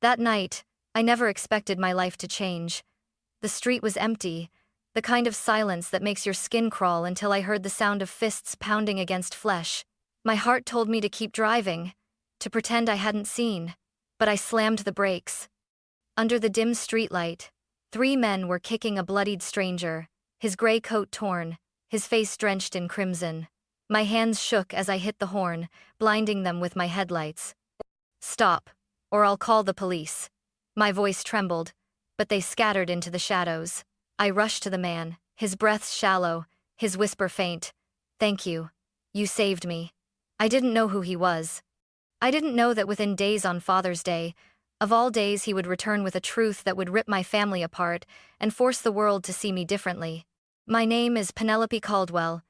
That night, I never expected my life to change. The street was empty, the kind of silence that makes your skin crawl, until I heard the sound of fists pounding against flesh. My heart told me to keep driving, to pretend I hadn't seen, but I slammed the brakes. Under the dim streetlight, 3 men were kicking a bloodied stranger, his gray coat torn, his face drenched in crimson. My hands shook as I hit the horn, blinding them with my headlights. "Stop, or I'll call the police." My voice trembled, but they scattered into the shadows. I rushed to the man, his breath shallow, his whisper faint. "Thank you. You saved me." I didn't know who he was. I didn't know that within days on Father's Day, of all days, he would return with a truth that would rip my family apart and force the world to see me differently. My name is Penelope Caldwell,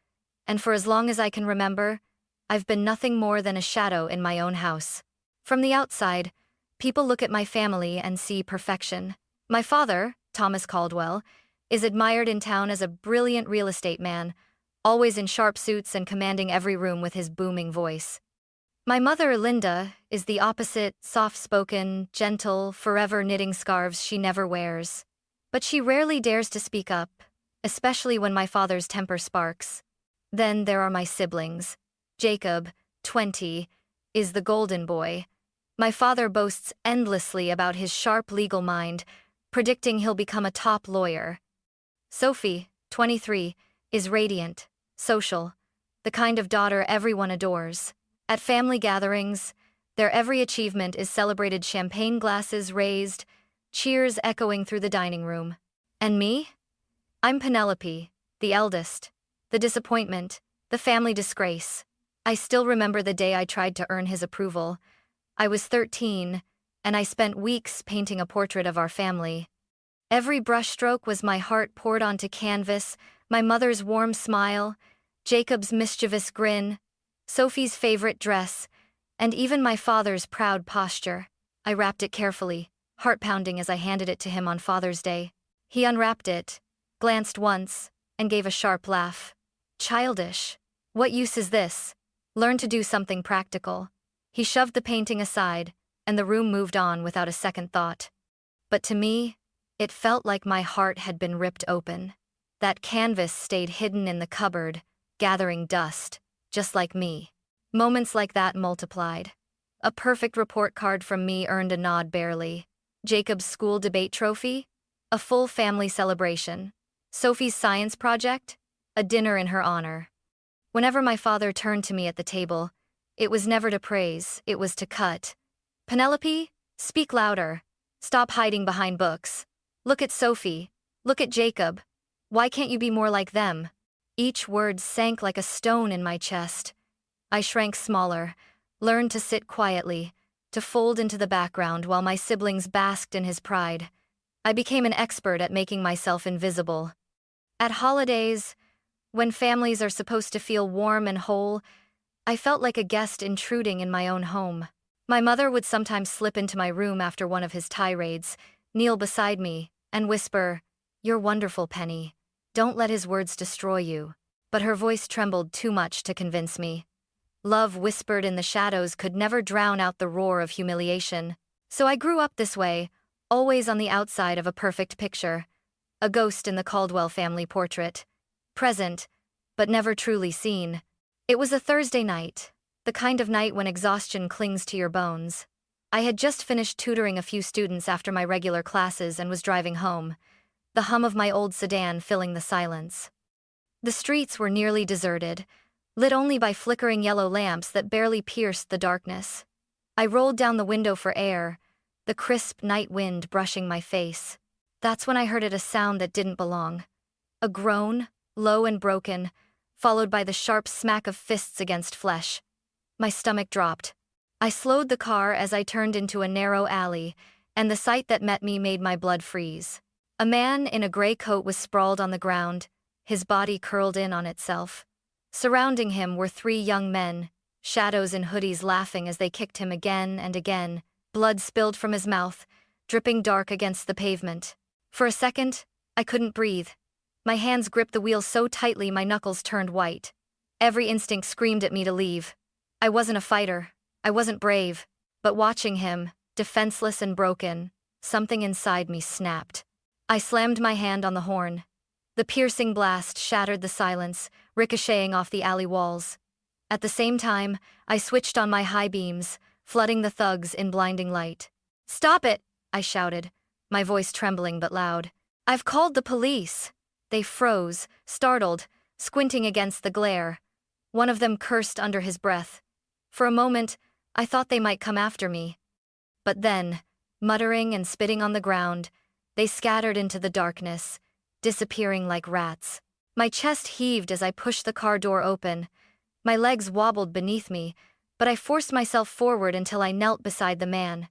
and for as long as I can remember, I've been nothing more than a shadow in my own house. From the outside, people look at my family and see perfection. My father, Thomas Caldwell, is admired in town as a brilliant real estate man, always in sharp suits and commanding every room with his booming voice. My mother, Linda, is the opposite, soft-spoken, gentle, forever knitting scarves she never wears. But she rarely dares to speak up, especially when my father's temper sparks. Then there are my siblings. Jacob, 20, is the golden boy. My father boasts endlessly about his sharp legal mind, predicting he'll become a top lawyer. Sophie, 23, is radiant, social, the kind of daughter everyone adores. At family gatherings, their every achievement is celebrated, champagne glasses raised, cheers echoing through the dining room. And me? I'm Penelope, the eldest, the disappointment, the family disgrace. I still remember the day I tried to earn his approval. I was 13, and I spent weeks painting a portrait of our family. Every brushstroke was my heart poured onto canvas, my mother's warm smile, Jacob's mischievous grin, Sophie's favorite dress, and even my father's proud posture. I wrapped it carefully, heart-pounding as I handed it to him on Father's Day. He unwrapped it, glanced once, and gave a sharp laugh. "Childish. What use is this? Learn to do something practical." He shoved the painting aside, and the room moved on without a second thought. But to me, it felt like my heart had been ripped open. That canvas stayed hidden in the cupboard, gathering dust, just like me. Moments like that multiplied. A perfect report card from me earned a nod barely. Jacob's school debate trophy? A full family celebration. Sophie's science project? A dinner in her honor. Whenever my father turned to me at the table, it was never to praise, it was to cut. "Penelope, speak louder. Stop hiding behind books. Look at Sophie. Look at Jacob. Why can't you be more like them?" Each word sank like a stone in my chest. I shrank smaller, learned to sit quietly, to fold into the background while my siblings basked in his pride. I became an expert at making myself invisible. At holidays, when families are supposed to feel warm and whole, I felt like a guest intruding in my own home. My mother would sometimes slip into my room after one of his tirades, kneel beside me, and whisper, "You're wonderful, Penny. Don't let his words destroy you." But her voice trembled too much to convince me. Love whispered in the shadows could never drown out the roar of humiliation. So I grew up this way, always on the outside of a perfect picture. A ghost in the Caldwell family portrait. Present, but never truly seen. It was a Thursday night, the kind of night when exhaustion clings to your bones. I had just finished tutoring a few students after my regular classes and was driving home, the hum of my old sedan filling the silence. The streets were nearly deserted, lit only by flickering yellow lamps that barely pierced the darkness. I rolled down the window for air, the crisp night wind brushing my face. That's when I heard a sound that didn't belong. A groan, low and broken, followed by the sharp smack of fists against flesh. My stomach dropped. I slowed the car as I turned into a narrow alley, and the sight that met me made my blood freeze. A man in a gray coat was sprawled on the ground, his body curled in on itself. Surrounding him were 3 young men, shadows in hoodies laughing as they kicked him again and again. Blood spilled from his mouth, dripping dark against the pavement. For a second, I couldn't breathe. My hands gripped the wheel so tightly my knuckles turned white. Every instinct screamed at me to leave. I wasn't a fighter, I wasn't brave, but watching him, defenseless and broken, something inside me snapped. I slammed my hand on the horn. The piercing blast shattered the silence, ricocheting off the alley walls. At the same time, I switched on my high beams, flooding the thugs in blinding light. "Stop it!" I shouted, my voice trembling but loud. "I've called the police." They froze, startled, squinting against the glare. One of them cursed under his breath. For a moment, I thought they might come after me. But then, muttering and spitting on the ground, they scattered into the darkness, disappearing like rats. My chest heaved as I pushed the car door open. My legs wobbled beneath me, but I forced myself forward until I knelt beside the man.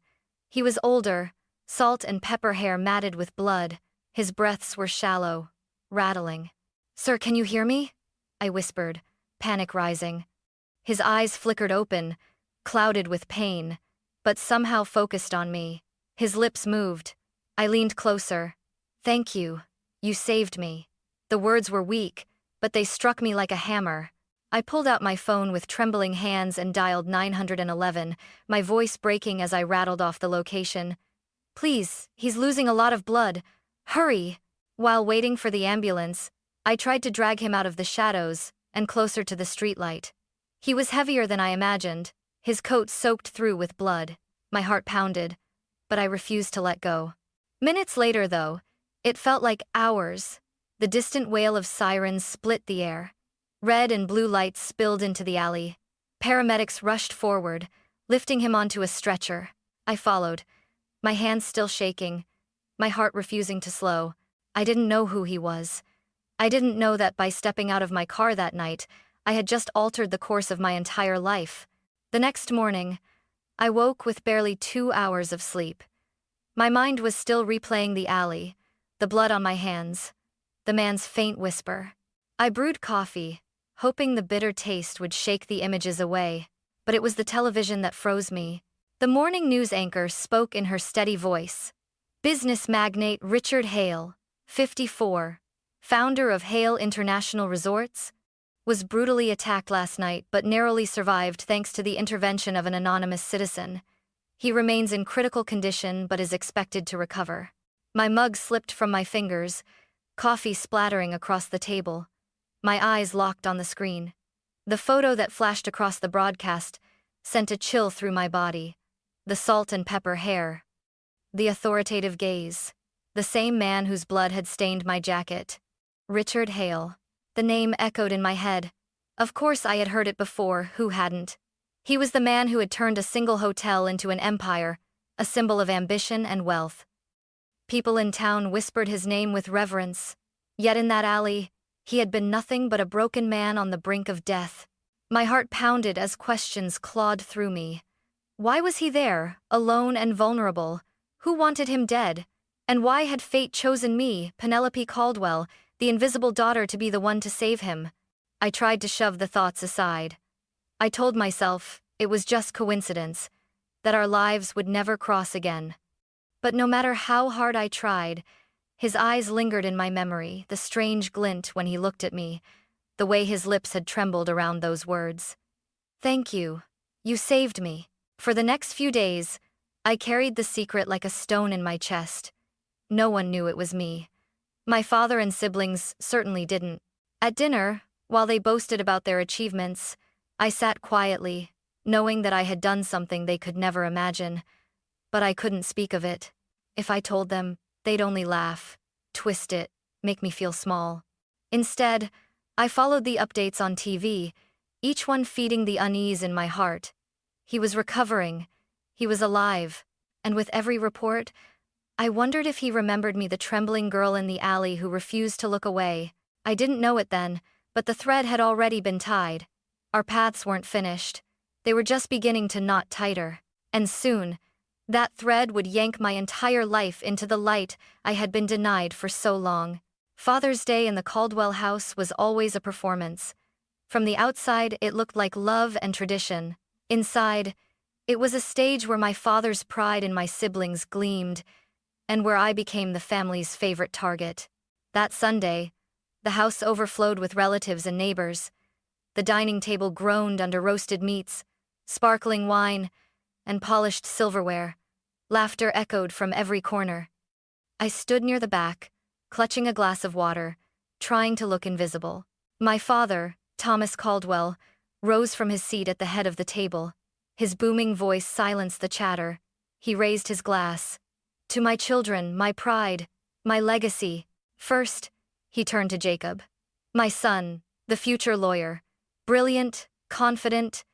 He was older, salt and pepper hair matted with blood. His breaths were shallow, rattling. "Sir, can you hear me?" I whispered, panic rising. His eyes flickered open, clouded with pain, but somehow focused on me. His lips moved. I leaned closer. "Thank you. You saved me." The words were weak, but they struck me like a hammer. I pulled out my phone with trembling hands and dialed 911, my voice breaking as I rattled off the location. "Please, he's losing a lot of blood. Hurry!" While waiting for the ambulance, I tried to drag him out of the shadows and closer to the streetlight. He was heavier than I imagined, his coat soaked through with blood. My heart pounded, but I refused to let go. Minutes later, though, it felt like hours. The distant wail of sirens split the air. Red and blue lights spilled into the alley. Paramedics rushed forward, lifting him onto a stretcher. I followed, my hands still shaking, my heart refusing to slow. I didn't know who he was. I didn't know that by stepping out of my car that night, I had just altered the course of my entire life. The next morning, I woke with barely 2 hours of sleep. My mind was still replaying the alley, the blood on my hands, the man's faint whisper. I brewed coffee, hoping the bitter taste would shake the images away, but it was the television that froze me. The morning news anchor spoke in her steady voice. Business magnate Richard Hale, 54, founder of Hale International Resorts, was brutally attacked last night but narrowly survived thanks to the intervention of an anonymous citizen. He remains in critical condition but is expected to recover. My mug slipped from my fingers, coffee splattering across the table. My eyes locked on the screen. The photo that flashed across the broadcast sent a chill through my body. The salt and pepper hair. The authoritative gaze. The same man whose blood had stained my jacket. Richard Hale. The name echoed in my head. Of course I had heard it before, who hadn't? He was the man who had turned a single hotel into an empire, a symbol of ambition and wealth. People in town whispered his name with reverence. Yet in that alley, he had been nothing but a broken man on the brink of death. My heart pounded as questions clawed through me. Why was he there, alone and vulnerable? Who wanted him dead? And why had fate chosen me, Penelope Caldwell, the invisible daughter, to be the one to save him? I tried to shove the thoughts aside. I told myself it was just coincidence, that our lives would never cross again. But no matter how hard I tried, his eyes lingered in my memory, the strange glint when he looked at me, the way his lips had trembled around those words. "Thank you. You saved me." For the next few days, I carried the secret like a stone in my chest. No one knew it was me. My father and siblings certainly didn't. At dinner, while they boasted about their achievements, I sat quietly, knowing that I had done something they could never imagine. But I couldn't speak of it. If I told them, they'd only laugh, twist it, make me feel small. Instead, I followed the updates on TV, each one feeding the unease in my heart. He was recovering, he was alive, and with every report, I wondered if he remembered me, the trembling girl in the alley who refused to look away. I didn't know it then, but the thread had already been tied. Our paths weren't finished. They were just beginning to knot tighter. And soon, that thread would yank my entire life into the light I had been denied for so long. Father's Day in the Caldwell house was always a performance. From the outside, it looked like love and tradition. Inside, it was a stage where my father's pride in my siblings gleamed, and where I became the family's favorite target. That Sunday, the house overflowed with relatives and neighbors. The dining table groaned under roasted meats, sparkling wine, and polished silverware. Laughter echoed from every corner. I stood near the back, clutching a glass of water, trying to look invisible. My father, Thomas Caldwell, rose from his seat at the head of the table. His booming voice silenced the chatter. He raised his glass. To my children, my pride, my legacy. First, he turned to Jacob. My son, the future lawyer. Brilliant, confident,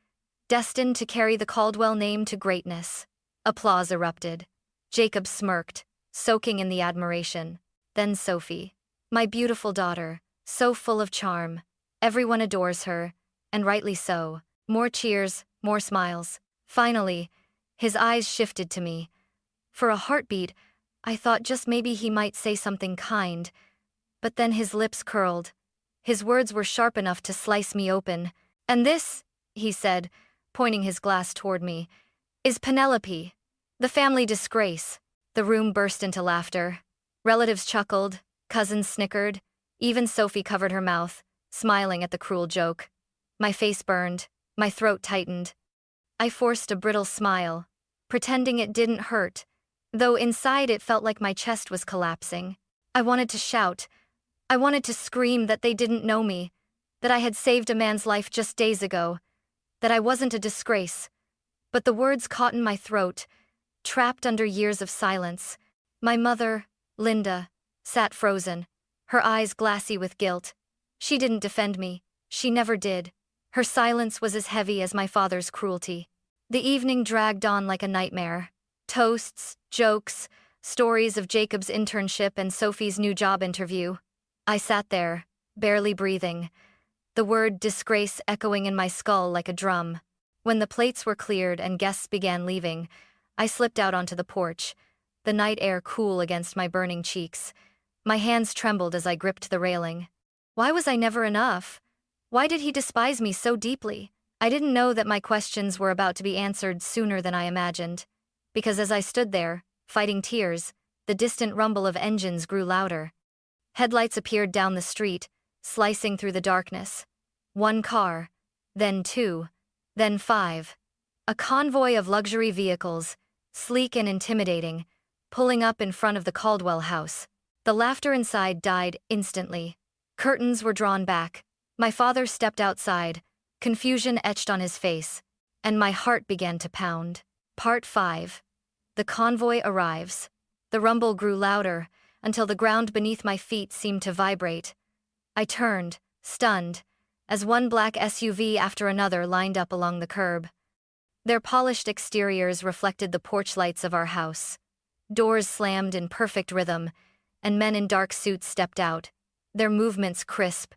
destined to carry the Caldwell name to greatness. Applause erupted. Jacob smirked, soaking in the admiration. Then Sophie. My beautiful daughter, so full of charm. Everyone adores her, and rightly so. More cheers, more smiles. Finally, his eyes shifted to me. For a heartbeat, I thought just maybe he might say something kind. But then his lips curled. His words were sharp enough to slice me open. And this, he said, pointing his glass toward me, is Penelope, the family disgrace. The room burst into laughter. Relatives chuckled, cousins snickered, even Sophie covered her mouth, smiling at the cruel joke. My face burned, my throat tightened. I forced a brittle smile, pretending it didn't hurt, though inside it felt like my chest was collapsing. I wanted to shout. I wanted to scream that they didn't know me, that I had saved a man's life just days ago, that I wasn't a disgrace. But the words caught in my throat, trapped under years of silence. My mother, Linda, sat frozen, her eyes glassy with guilt. She didn't defend me. She never did. Her silence was as heavy as my father's cruelty. The evening dragged on like a nightmare. Toasts, jokes, stories of Jacob's internship and Sophie's new job interview. I sat there, barely breathing, the word disgrace echoing in my skull like a drum. When the plates were cleared and guests began leaving, I slipped out onto the porch, the night air cool against my burning cheeks. My hands trembled as I gripped the railing. Why was I never enough? Why did he despise me so deeply? I didn't know that my questions were about to be answered sooner than I imagined. Because as I stood there, fighting tears, the distant rumble of engines grew louder. Headlights appeared down the street, slicing through the darkness. One car, then two, then five. A convoy of luxury vehicles, sleek and intimidating, pulling up in front of the Caldwell house. The laughter inside died instantly. Curtains were drawn back. My father stepped outside, confusion etched on his face, and my heart began to pound. Part 5. The convoy arrives. The rumble grew louder, until the ground beneath my feet seemed to vibrate. I turned, stunned, as one black SUV after another lined up along the curb. Their polished exteriors reflected the porch lights of our house. Doors slammed in perfect rhythm, and men in dark suits stepped out, their movements crisp,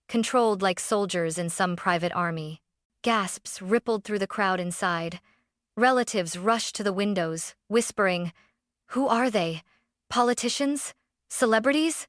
controlled like soldiers in some private army. Gasps rippled through the crowd inside. Relatives rushed to the windows, whispering, "Who are they? Politicians? Celebrities?"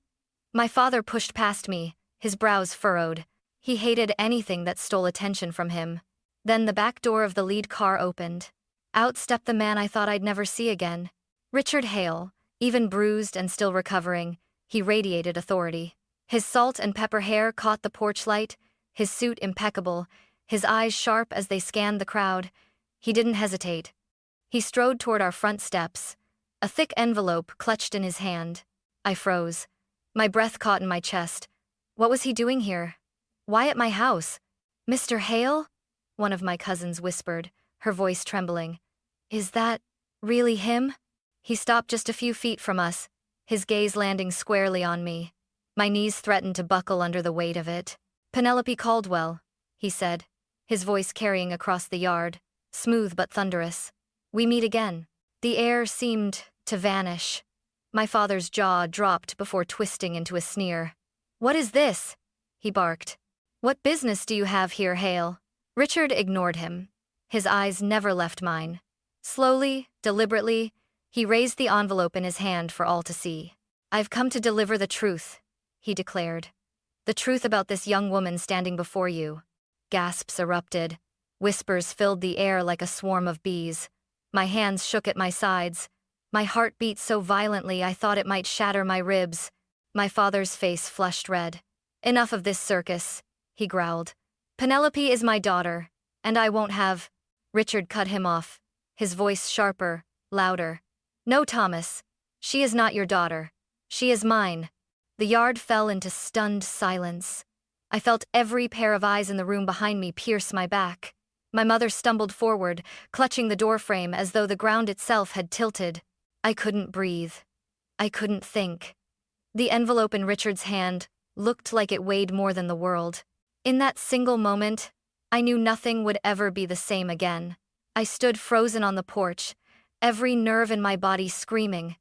My father pushed past me, his brows furrowed. He hated anything that stole attention from him. Then the back door of the lead car opened. Out stepped the man I thought I'd never see again. Richard Hale, even bruised and still recovering, he radiated authority. His salt and pepper hair caught the porch light, his suit impeccable, his eyes sharp as they scanned the crowd. He didn't hesitate. He strode toward our front steps, a thick envelope clutched in his hand. I froze. My breath caught in my chest. What was he doing here? Why at my house? "Mr. Hale?" one of my cousins whispered, her voice trembling. "Is that really him?" He stopped just a few feet from us, his gaze landing squarely on me. My knees threatened to buckle under the weight of it. "Penelope Caldwell," he said, his voice carrying across the yard, smooth but thunderous. "We meet again." The air seemed to vanish. My father's jaw dropped before twisting into a sneer. "What is this?" he barked. "What business do you have here, Hale?" Richard ignored him. His eyes never left mine. Slowly, deliberately, he raised the envelope in his hand for all to see. "I've come to deliver the truth," he declared. "The truth about this young woman standing before you." Gasps erupted. Whispers filled the air like a swarm of bees. My hands shook at my sides. My heart beat so violently I thought it might shatter my ribs. My father's face flushed red. "Enough of this circus," he growled. "Penelope is my daughter, and I won't have—" Richard cut him off, his voice sharper, louder. No, Thomas. She is not your daughter. She is mine. The yard fell into stunned silence. I felt every pair of eyes in the room behind me pierce my back. My mother stumbled forward, clutching the doorframe as though the ground itself had tilted. I couldn't breathe. I couldn't think. The envelope in Richard's hand looked like it weighed more than the world. In that single moment, I knew nothing would ever be the same again. I stood frozen on the porch, every nerve in my body screaming.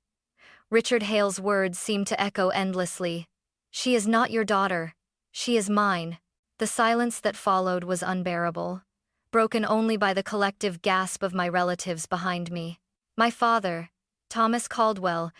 Richard Hale's words seemed to echo endlessly. She is not your daughter. She is mine. The silence that followed was unbearable, broken only by the collective gasp of my relatives behind me. My father, Thomas Caldwell,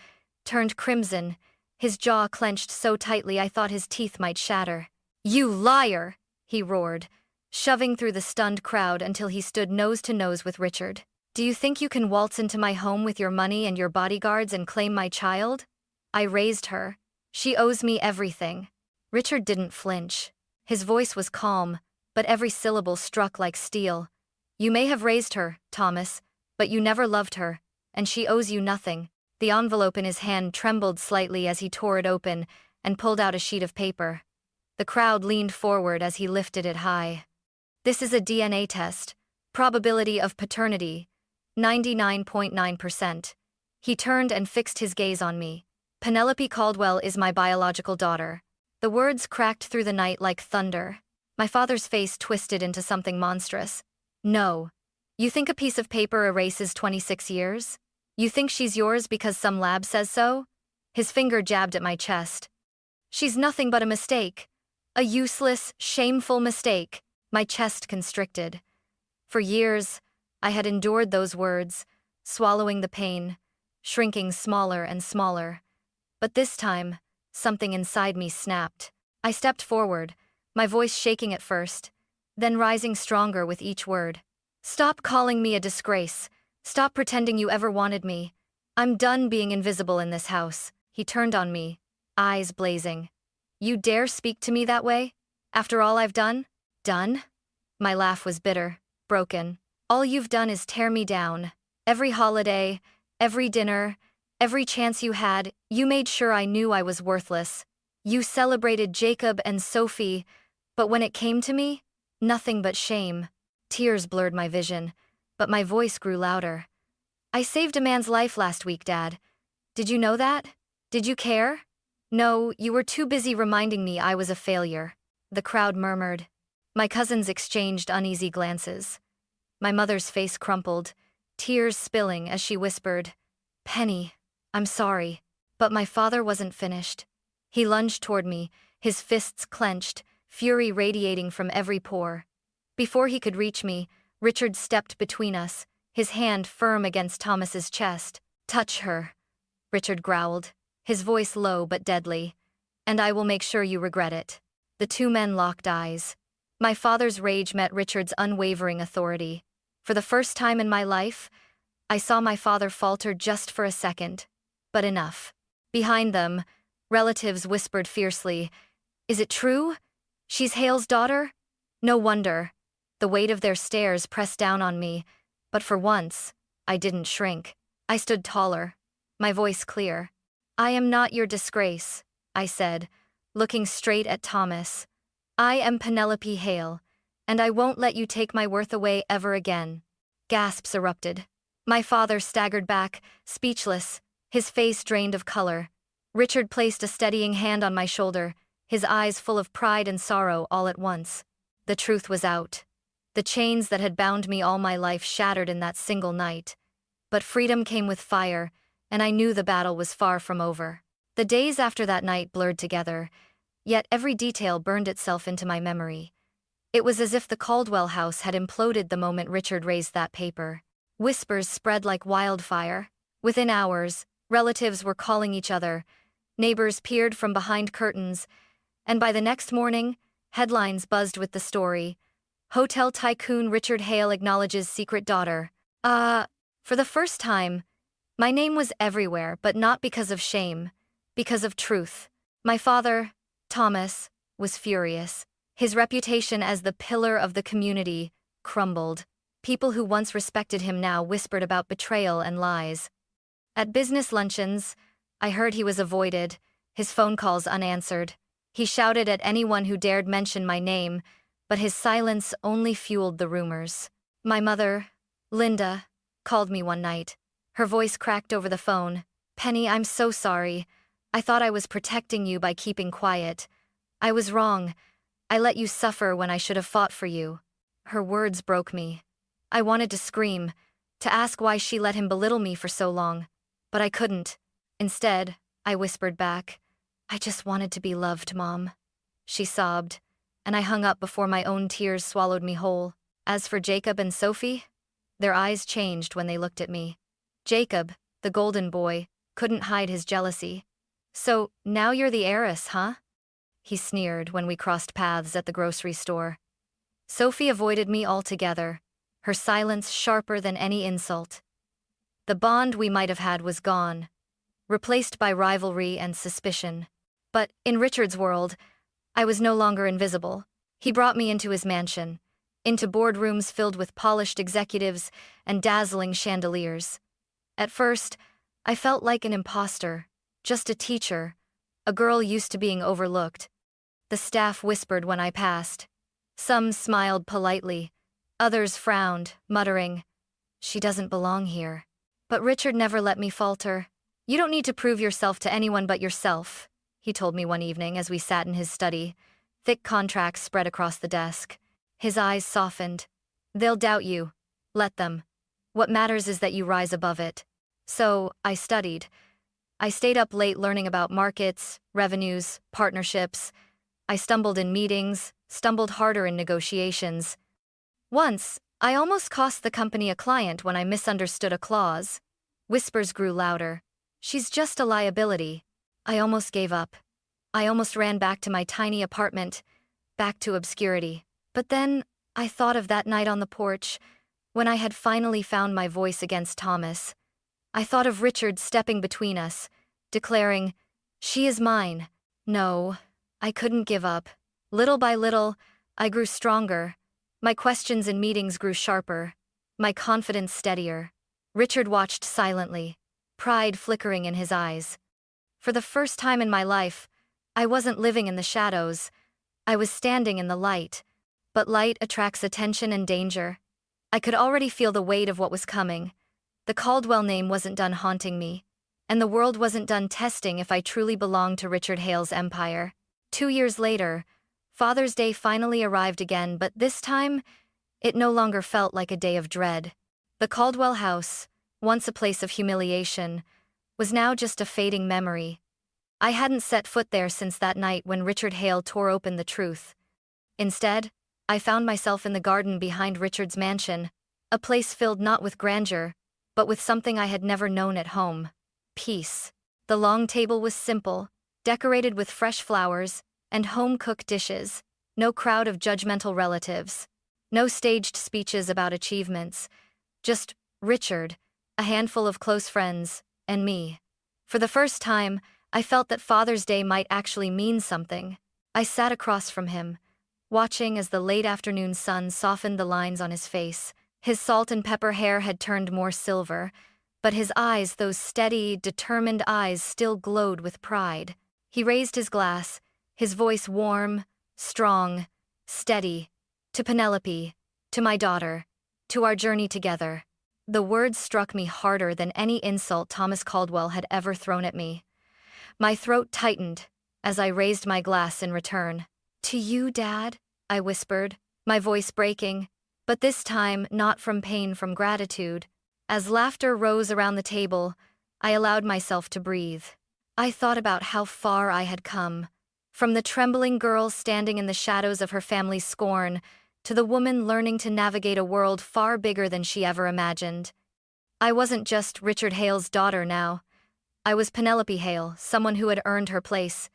turned crimson, his jaw clenched so tightly I thought his teeth might shatter. "You liar!" he roared, shoving through the stunned crowd until he stood nose to nose with Richard. "Do you think you can waltz into my home with your money and your bodyguards and claim my child? I raised her. She owes me everything." Richard didn't flinch. His voice was calm, but every syllable struck like steel. "You may have raised her, Thomas, but you never loved her, and she owes you nothing." The envelope in his hand trembled slightly as he tore it open and pulled out a sheet of paper. The crowd leaned forward as he lifted it high. "This is a DNA test. Probability of paternity, 99.9%. He turned and fixed his gaze on me. "Penelope Caldwell is my biological daughter." The words cracked through the night like thunder. My father's face twisted into something monstrous. "No. You think a piece of paper erases 26 years? You think she's yours because some lab says so?" His finger jabbed at my chest. "She's nothing but a mistake. A useless, shameful mistake." My chest constricted. For years, I had endured those words, swallowing the pain, shrinking smaller and smaller. But this time, something inside me snapped. I stepped forward, my voice shaking at first, then rising stronger with each word. "Stop calling me a disgrace. Stop pretending you ever wanted me. I'm done being invisible in this house." He turned on me, eyes blazing. "You dare speak to me that way? After all I've done?" "Done?" My laugh was bitter, broken. "All you've done is tear me down. Every holiday, every dinner, every chance you had, you made sure I knew I was worthless. You celebrated Jacob and Sophie, but when it came to me, nothing but shame." Tears blurred my vision, but my voice grew louder. "I saved a man's life last week, Dad. Did you know that? Did you care? No, you were too busy reminding me I was a failure." The crowd murmured. My cousins exchanged uneasy glances. My mother's face crumpled, tears spilling as she whispered, "Penny, I'm sorry." But my father wasn't finished. He lunged toward me, his fists clenched, fury radiating from every pore. Before he could reach me, Richard stepped between us, his hand firm against Thomas's chest. "Touch her," Richard growled, his voice low but deadly, "and I will make sure you regret it." The two men locked eyes. My father's rage met Richard's unwavering authority. For the first time in my life, I saw my father falter just for a second. But enough. Behind them, relatives whispered fiercely, "Is it true? She's Hale's daughter?" No wonder. The weight of their stares pressed down on me, but for once, I didn't shrink. I stood taller, my voice clear. "I am not your disgrace," I said, looking straight at Thomas. "I am Penelope Hale, and I won't let you take my worth away ever again." Gasps erupted. My father staggered back, speechless, his face drained of color. Richard placed a steadying hand on my shoulder, his eyes full of pride and sorrow all at once. The truth was out. The chains that had bound me all my life shattered in that single night. But freedom came with fire, and I knew the battle was far from over. The days after that night blurred together, yet every detail burned itself into my memory. It was as if the Caldwell house had imploded the moment Richard raised that paper. Whispers spread like wildfire. Within hours, relatives were calling each other, neighbors peered from behind curtains, and by the next morning, headlines buzzed with the story. "Hotel tycoon Richard Hale acknowledges secret daughter." For the first time, my name was everywhere, but not because of shame, because of truth. My father, Thomas, was furious. His reputation as the pillar of the community crumbled. People who once respected him now whispered about betrayal and lies. At business luncheons, I heard he was avoided, his phone calls unanswered. He shouted at anyone who dared mention my name, but his silence only fueled the rumors. My mother, Linda, called me one night. Her voice cracked over the phone. "Penny, I'm so sorry. I thought I was protecting you by keeping quiet. I was wrong. I let you suffer when I should have fought for you." Her words broke me. I wanted to scream, to ask why she let him belittle me for so long, but I couldn't. Instead, I whispered back, "I just wanted to be loved, Mom." She sobbed, and I hung up before my own tears swallowed me whole. As for Jacob and Sophie, their eyes changed when they looked at me. Jacob, the golden boy, couldn't hide his jealousy. "So, now you're the heiress, huh?" he sneered when we crossed paths at the grocery store. Sophie avoided me altogether, her silence sharper than any insult. The bond we might have had was gone, replaced by rivalry and suspicion. But in Richard's world, I was no longer invisible. He brought me into his mansion, into boardrooms filled with polished executives and dazzling chandeliers. At first, I felt like an imposter, just a teacher, a girl used to being overlooked. The staff whispered when I passed. Some smiled politely, others frowned, muttering, "She doesn't belong here." But Richard never let me falter. "You don't need to prove yourself to anyone but yourself," he told me one evening as we sat in his study, thick contracts spread across the desk. His eyes softened. "They'll doubt you. Let them. What matters is that you rise above it." So, I studied. I stayed up late learning about markets, revenues, partnerships. I stumbled in meetings, stumbled harder in negotiations. Once, I almost cost the company a client when I misunderstood a clause. Whispers grew louder. "She's just a liability." I almost gave up. I almost ran back to my tiny apartment, back to obscurity. But then, I thought of that night on the porch, when I had finally found my voice against Thomas. I thought of Richard stepping between us, declaring, "She is mine." No, I couldn't give up. Little by little, I grew stronger. My questions in meetings grew sharper, my confidence steadier. Richard watched silently, pride flickering in his eyes. For the first time in my life, I wasn't living in the shadows. I was standing in the light. But light attracts attention and danger. I could already feel the weight of what was coming. The Caldwell name wasn't done haunting me, and the world wasn't done testing if I truly belonged to Richard Hale's empire. 2 years later, Father's Day finally arrived again, but this time, it no longer felt like a day of dread. The Caldwell house, once a place of humiliation, was now just a fading memory. I hadn't set foot there since that night when Richard Hale tore open the truth. Instead, I found myself in the garden behind Richard's mansion, a place filled not with grandeur, but with something I had never known at home: peace. The long table was simple, decorated with fresh flowers and home-cooked dishes, no crowd of judgmental relatives, no staged speeches about achievements, just Richard, a handful of close friends, and me. For the first time, I felt that Father's Day might actually mean something. I sat across from him, watching as the late afternoon sun softened the lines on his face. His salt and pepper hair had turned more silver, but his eyes, those steady, determined eyes, still glowed with pride. He raised his glass, his voice warm, strong, steady. "To Penelope, to my daughter, to our journey together." The words struck me harder than any insult Thomas Caldwell had ever thrown at me. My throat tightened as I raised my glass in return. "To you, Dad," I whispered, my voice breaking, but this time not from pain, from gratitude. As laughter rose around the table, I allowed myself to breathe. I thought about how far I had come, from the trembling girl standing in the shadows of her family's scorn, to the woman learning to navigate a world far bigger than she ever imagined. I wasn't just Richard Hale's daughter now. I was Penelope Hale, someone who had earned her place.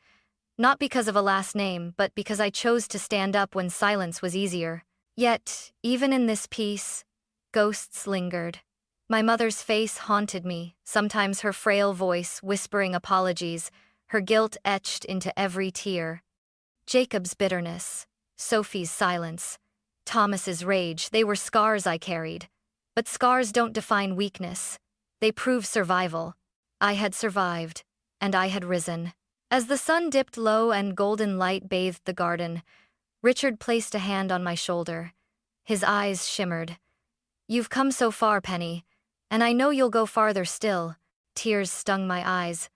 Not because of a last name, but because I chose to stand up when silence was easier. Yet, even in this peace, ghosts lingered. My mother's face haunted me, sometimes her frail voice whispering apologies, her guilt etched into every tear. Jacob's bitterness, Sophie's silence, Thomas's rage, they were scars I carried. But scars don't define weakness. They prove survival. I had survived, and I had risen. As the sun dipped low and golden light bathed the garden, Richard placed a hand on my shoulder. His eyes shimmered. "You've come so far, Penny, and I know you'll go farther still." Tears stung my eyes,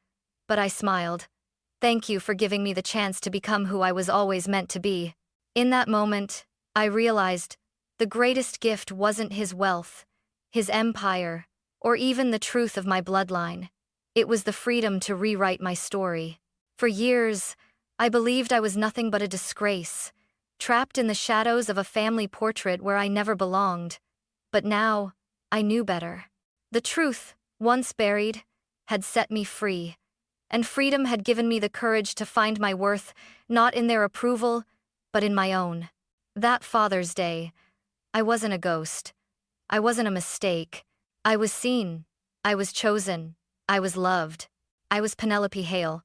but I smiled. "Thank you for giving me the chance to become who I was always meant to be." In that moment, I realized the greatest gift wasn't his wealth, his empire, or even the truth of my bloodline. It was the freedom to rewrite my story. For years, I believed I was nothing but a disgrace, trapped in the shadows of a family portrait where I never belonged. But now, I knew better. The truth, once buried, had set me free, and freedom had given me the courage to find my worth, not in their approval, but in my own. That Father's Day, I wasn't a ghost. I wasn't a mistake. I was seen. I was chosen. I was loved. I was Penelope Hale.